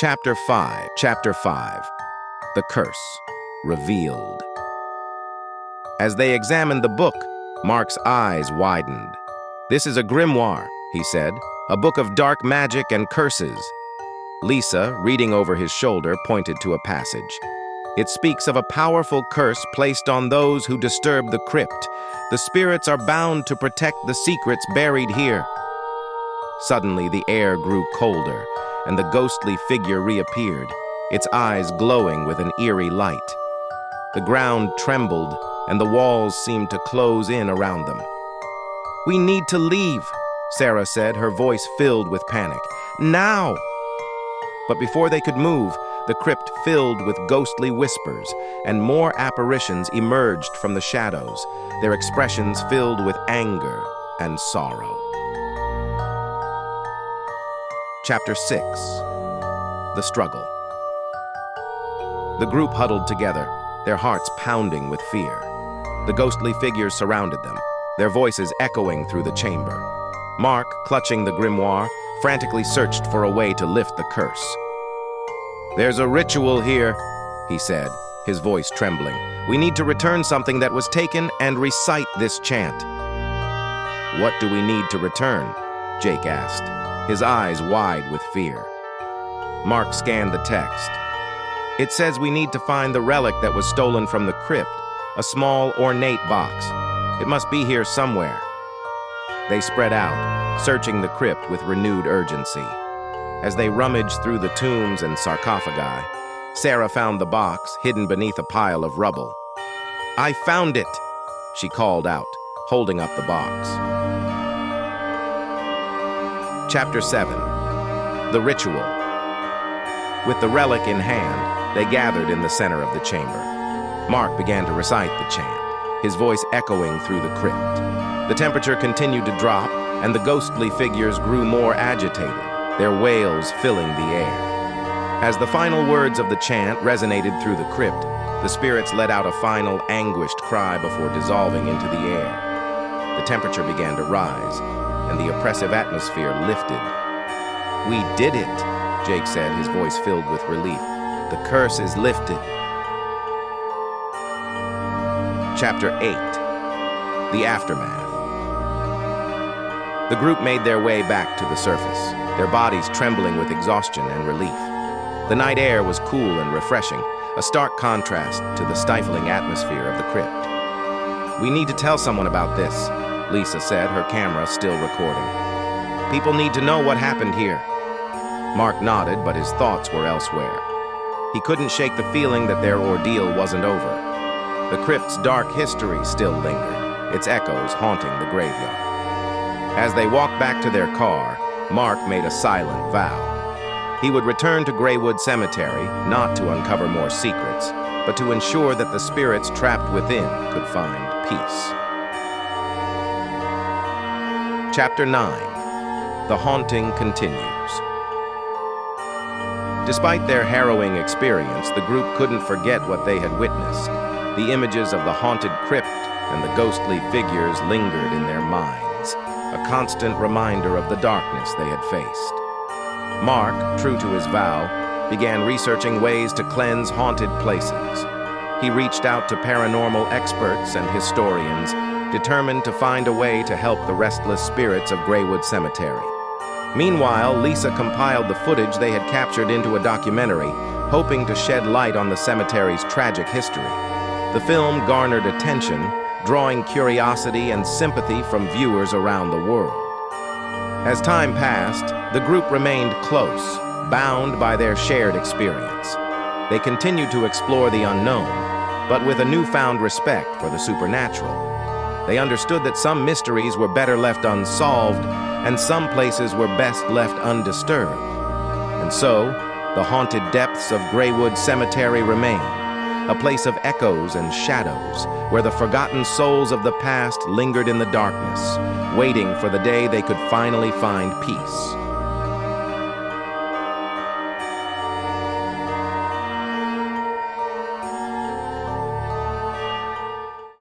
Chapter 5. The Curse Revealed. As they examined the book, Mark's eyes widened. "This is a grimoire," he said, "a book of dark magic and curses." Lisa, reading over his shoulder, pointed to a passage. "It speaks of a powerful curse placed on those who disturb the crypt. The spirits are bound to protect the secrets buried here." Suddenly, the air grew colder, and the ghostly figure reappeared, its eyes glowing with an eerie light. The ground trembled, and the walls seemed to close in around them. "We need to leave," Sarah said, her voice filled with panic. "Now!" But before they could move, the crypt filled with ghostly whispers, and more apparitions emerged from the shadows, their expressions filled with anger and sorrow. Chapter 6. The Struggle. The group huddled together, their hearts pounding with fear. The ghostly figures surrounded them, their voices echoing through the chamber. Mark, clutching the grimoire, frantically searched for a way to lift the curse. "There's a ritual here," he said, his voice trembling. "We need to return something that was taken and recite this chant." "What do we need to return?" Jake asked, his eyes wide with fear. Mark scanned the text. "It says we need to find the relic that was stolen from the crypt, a small, ornate box. It must be here somewhere." They spread out, searching the crypt with renewed urgency. As they rummaged through the tombs and sarcophagi, Sarah found the box hidden beneath a pile of rubble. "I found it!" she called out, holding up the box. Chapter 7. The Ritual. With the relic in hand, they gathered in the center of the chamber. Mark began to recite the chant, his voice echoing through the crypt. The temperature continued to drop, and the ghostly figures grew more agitated, their wails filling the air. As the final words of the chant resonated through the crypt, the spirits let out a final anguished cry before dissolving into the air. The temperature began to rise, and the oppressive atmosphere lifted. "We did it," Jake said, his voice filled with relief. "The curse is lifted." Chapter 8. The Aftermath. The group made their way back to the surface, their bodies trembling with exhaustion and relief. The night air was cool and refreshing, a stark contrast to the stifling atmosphere of the crypt. "We need to tell someone about this," Lisa said, her camera still recording. "People need to know what happened here." Mark nodded, but his thoughts were elsewhere. He couldn't shake the feeling that their ordeal wasn't over. The crypt's dark history still lingered, its echoes haunting the graveyard. As they walked back to their car, Mark made a silent vow. He would return to Greywood Cemetery, not to uncover more secrets, but to ensure that the spirits trapped within could find peace. Chapter 9. The Haunting Continues. Despite their harrowing experience, the group couldn't forget what they had witnessed. The images of the haunted crypt and the ghostly figures lingered in their minds, a constant reminder of the darkness they had faced. Mark, true to his vow, began researching ways to cleanse haunted places. He reached out to paranormal experts and historians, determined to find a way to help the restless spirits of Greywood Cemetery. Meanwhile, Lisa compiled the footage they had captured into a documentary, hoping to shed light on the cemetery's tragic history. The film garnered attention, drawing curiosity and sympathy from viewers around the world. As time passed, the group remained close, bound by their shared experience. They continued to explore the unknown, but with a newfound respect for the supernatural. They understood that some mysteries were better left unsolved, and some places were best left undisturbed. And so, the haunted depths of Greywood Cemetery remain, a place of echoes and shadows, where the forgotten souls of the past lingered in the darkness, waiting for the day they could finally find peace.